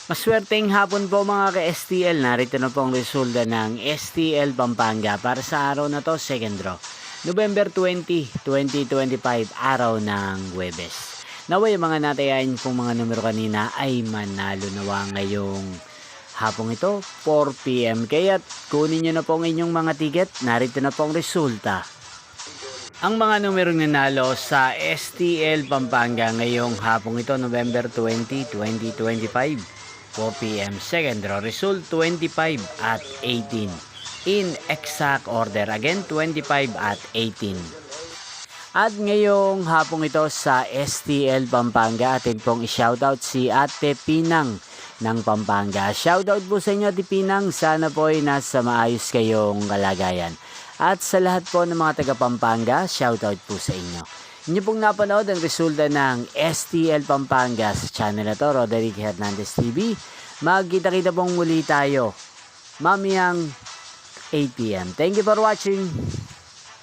Maswerteng hapon po mga ka-STL. Narito na po ang resulta ng STL Pampanga para sa araw na to, second draw. November 20, 2025, araw ng Huwebes. Naway mga natayain pong mga numero kanina ay manalo nawa ngayong hapong ito, 4 p.m. Kaya't kunin nyo na po ang inyong mga ticket. Narito na po ang resulta. Ang mga numerong nanalo sa STL Pampanga ngayong hapong ito, November 20, 2025. 4 p.m. Second draw. Result 25 at 18. In exact order. Again, 25 at 18. At ngayong hapong ito sa STL Pampanga, atin pong i-shoutout si Ate Pinang ng Pampanga. Shoutout po sa inyo, Ate Pinang. Sana po ay nasa maayos kayong kalagayan. At sa lahat po ng mga taga Pampanga, shoutout po sa inyo. Inyo pong napanood ang resulta ng STL Pampanga sa channel na to, Roderick Hernandez TV. Magkita-kita pong muli tayo mamayang 8 p.m. Thank you for watching.